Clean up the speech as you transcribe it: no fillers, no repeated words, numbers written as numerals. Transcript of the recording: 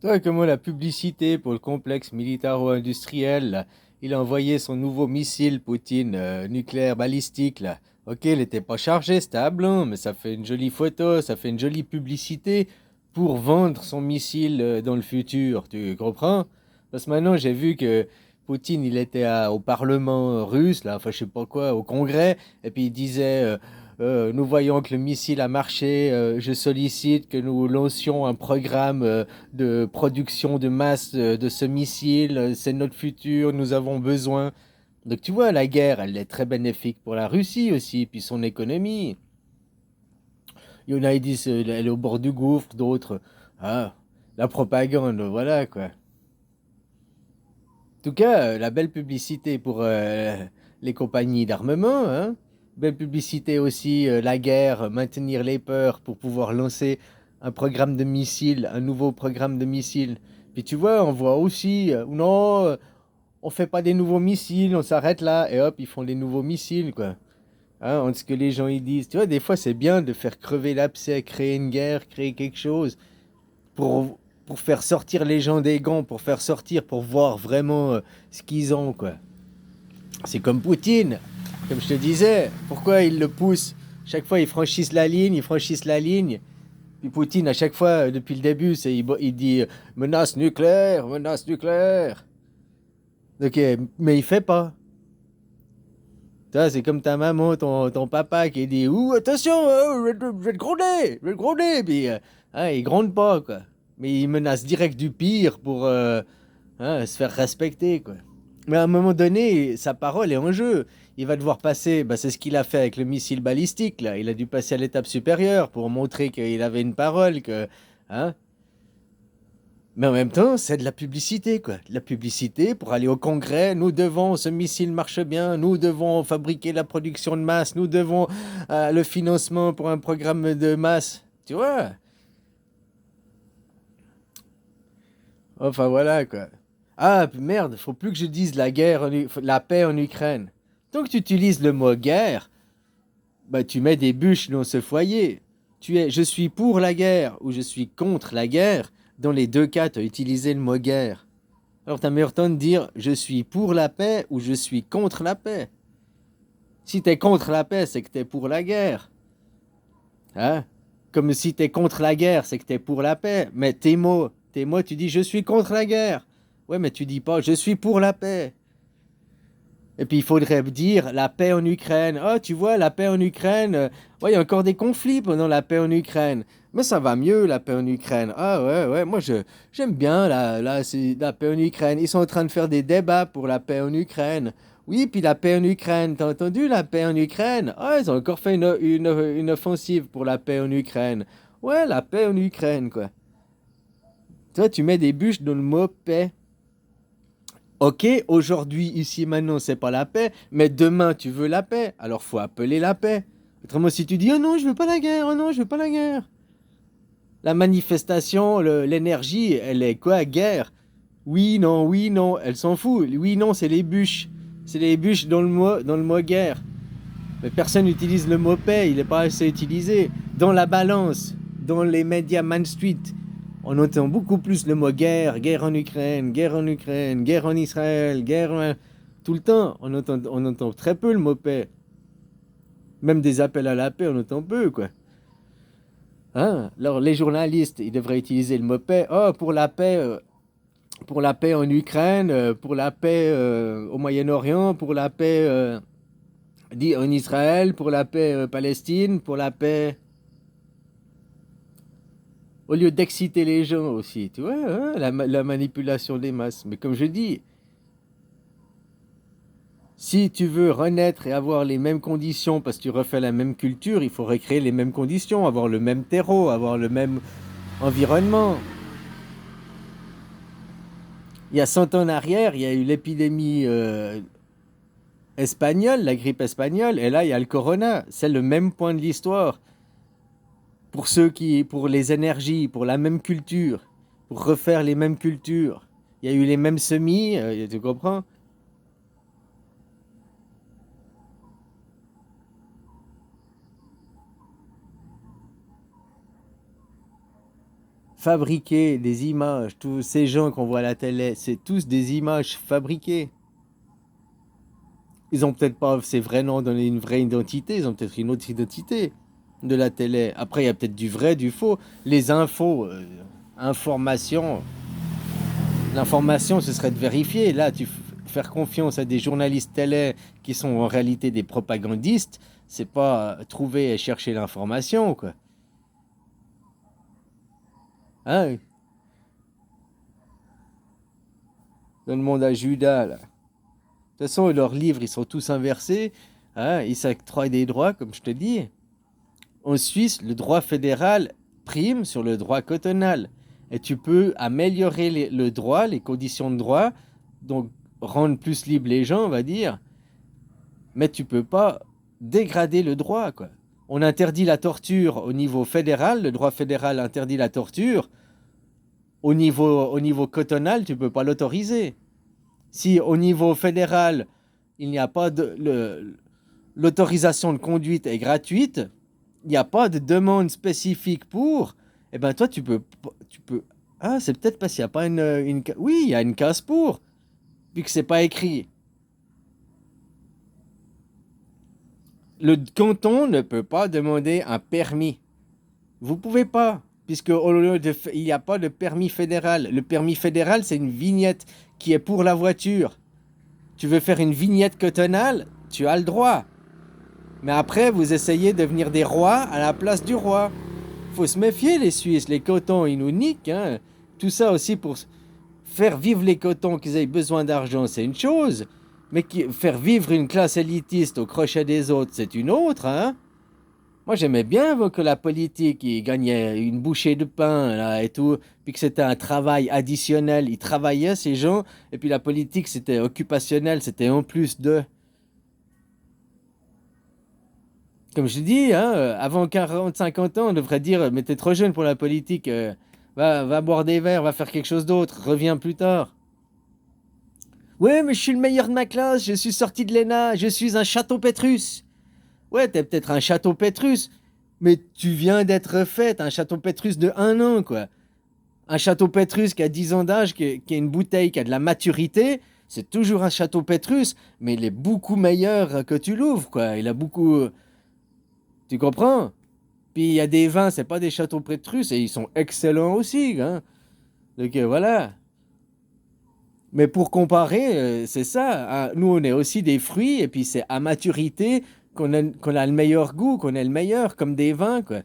Toi, comment la publicité pour le complexe militaro-industriel, là, il a envoyé son nouveau missile, Poutine, nucléaire balistique, là. Ok, il n'était pas chargé, c'était à blanc, mais ça fait une jolie photo, ça fait une jolie publicité pour vendre son missile dans le futur, tu comprends? Parce que maintenant, j'ai vu que Poutine, il était au Parlement russe, là, enfin, je sais pas quoi, au Congrès, et puis il disait, nous voyons que le missile a marché, je sollicite que nous lancions un programme de production de masse de ce missile, c'est notre futur, nous avons besoin. Donc tu vois, la guerre, elle est très bénéfique pour la Russie aussi, puis son économie. Il y en a qui disent elle est au bord du gouffre, d'autres, ah, la propagande, voilà quoi. En tout cas, la belle publicité pour les compagnies d'armement, hein. Belle publicité aussi, la guerre, maintenir les peurs pour pouvoir lancer un programme de missiles, un nouveau programme de missiles. Puis tu vois, on voit aussi, non, on fait pas des nouveaux missiles, on s'arrête là, et hop, ils font des nouveaux missiles, quoi. Hein, on ce que les gens ils disent. Tu vois, des fois, c'est bien de faire crever l'abcès, créer une guerre, créer quelque chose pour, pour faire sortir les gens des gants, pour faire sortir, pour voir vraiment ce qu'ils ont, quoi. C'est comme Poutine, comme je te disais. Pourquoi ils le poussent? Chaque fois, ils franchissent la ligne, ils franchissent la ligne. Puis Poutine, à chaque fois, depuis le début, il dit menace nucléaire, menace nucléaire. Ok, mais il fait pas. Ça, c'est comme ta maman, ton papa qui dit ouh, attention, je vais te gronder, je vais te gronder. Puis, hein, il gronde pas, quoi. Mais il menace direct du pire pour hein, se faire respecter, quoi. Mais à un moment donné, sa parole est en jeu. Il va devoir passer, bah, c'est ce qu'il a fait avec le missile balistique, là. Il a dû passer à l'étape supérieure pour montrer qu'il avait une parole, que, hein. Mais en même temps, c'est de la publicité, quoi. De la publicité pour aller au Congrès. Nous devons, ce missile marche bien. Nous devons fabriquer la production de masse. Nous devons le financement pour un programme de masse. Tu vois? Enfin voilà, quoi. Ah, merde, faut plus que je dise la guerre, la paix en Ukraine. Tant que tu utilises le mot guerre, bah tu mets des bûches dans ce foyer. Je suis pour la guerre ou je suis contre la guerre. Dans les deux cas, tu as utilisé le mot guerre. Alors t'as meilleur temps de dire je suis pour la paix ou je suis contre la paix. Si t'es contre la paix, c'est que t'es pour la guerre. Hein? Comme si t'es contre la guerre, c'est que t'es pour la paix. Mais tes mots, tu dis je suis contre la guerre. Ouais, mais tu dis pas je suis pour la paix. Et puis il faudrait dire la paix en Ukraine. Oh, tu vois, la paix en Ukraine. Ouais, il y a encore des conflits pendant la paix en Ukraine. Mais ça va mieux, la paix en Ukraine. Ah ouais, ouais, j'aime bien la paix en Ukraine. Ils sont en train de faire des débats pour la paix en Ukraine. Oui, puis la paix en Ukraine. T'as entendu la paix en Ukraine? Ah, ils ont encore fait une offensive pour la paix en Ukraine. Ouais, la paix en Ukraine, quoi. Toi, tu mets des bûches dans le mot paix. Ok, aujourd'hui, ici, maintenant, c'est pas la paix, mais demain, tu veux la paix, alors faut appeler la paix. Autrement, si tu dis, oh non, je veux pas la guerre, oh non, je veux pas la guerre. La manifestation, l'énergie, elle est quoi, guerre? Oui, non, elle s'en fout. Oui, non, c'est les bûches. C'est les bûches dans le mot guerre. Mais personne n'utilise le mot paix, il n'est pas assez utilisé. Dans la balance, dans les médias Main Street, on entend beaucoup plus le mot guerre, guerre en Ukraine, guerre en Ukraine, guerre en Israël, tout le temps. On entend très peu le mot paix. Même des appels à la paix, on entend peu, quoi. Hein? Alors les journalistes, ils devraient utiliser le mot paix. Oh, pour la paix en Ukraine, pour la paix au Moyen-Orient, pour la paix en Israël, pour la paix Palestine, pour la paix. Au lieu d'exciter les gens aussi, tu vois, hein, la manipulation des masses. Mais comme je dis, si tu veux renaître et avoir les mêmes conditions parce que tu refais la même culture, il faut recréer les mêmes conditions, avoir le même terreau, avoir le même environnement. Il y a 100 ans en arrière, il y a eu l'épidémie espagnole, la grippe espagnole, et là, il y a le corona. C'est le même point de l'histoire. Pour les énergies, pour la même culture, pour refaire les mêmes cultures. Il y a eu les mêmes semis, tu comprends? fabriquées, des images. Tous ces gens qu'on voit à la télé, c'est tous des images fabriquées. Ils ont peut-être pas ces vrais noms donné une vraie identité, ils ont peut-être une autre identité de la télé. Après, il y a peut-être du vrai, du faux. Les infos, informations, l'information, ce serait de vérifier. Là, faire confiance à des journalistes télé qui sont en réalité des propagandistes, c'est pas trouver et chercher l'information, quoi. Hein? Dans le monde à Judas, là. De toute façon, leurs livres, ils sont tous inversés. Hein? Ils s'octroient des droits, comme je te dis. En Suisse, le droit fédéral prime sur le droit cantonal. Et tu peux améliorer le droit, les conditions de droit, donc rendre plus libres les gens, on va dire, mais tu peux pas dégrader le droit, quoi. On interdit la torture au niveau fédéral, le droit fédéral interdit la torture. Au niveau cantonal, tu peux pas l'autoriser. Si au niveau fédéral, il n'y a pas l'autorisation de conduite est gratuite, il n'y a pas de demande spécifique pour, eh ben toi tu peux. Ah, c'est peut-être parce qu'il n'y a pas oui, il y a une case pour, vu que c'est pas écrit. Le canton ne peut pas demander un permis. Vous pouvez pas, puisque il n'y a pas de permis fédéral. Le permis fédéral, c'est une vignette qui est pour la voiture. Tu veux faire une vignette cantonale, tu as le droit. Mais après, vous essayez de devenir des rois à la place du roi. Faut se méfier, les Suisses. Les cotons, ils nous niquent. Hein. Tout ça aussi pour faire vivre les cotons, qu'ils aient besoin d'argent, c'est une chose. Mais faire vivre une classe élitiste au crochet des autres, c'est une autre. Hein. Moi, j'aimais bien que la politique, ils gagnaient une bouchée de pain là, et tout, puis que c'était un travail additionnel. Ils travaillaient, ces gens, et puis la politique, c'était occupationnel, c'était en plus de... Comme je dis, hein, avant 40, 50 ans, on devrait dire, mais t'es trop jeune pour la politique, va boire des verres, va faire quelque chose d'autre, reviens plus tard. Ouais, mais je suis le meilleur de ma classe, je suis sorti de l'ENA, je suis un château Pétrus. Ouais, t'es peut-être un château Pétrus, mais tu viens d'être fait, un château Pétrus de 1 an, quoi. Un château Pétrus qui a 10 ans d'âge, qui a une bouteille, qui a de la maturité, c'est toujours un château Pétrus, mais il est beaucoup meilleur que tu l'ouvres, quoi. Il a beaucoup... Tu comprends? Puis il y a des vins, c'est pas des châteaux Pétrus, et ils sont excellents aussi, hein. Donc voilà. Mais pour comparer, c'est ça. Hein. Nous, on est aussi des fruits, et puis c'est à maturité qu'on a le meilleur goût, qu'on est le meilleur, comme des vins, quoi.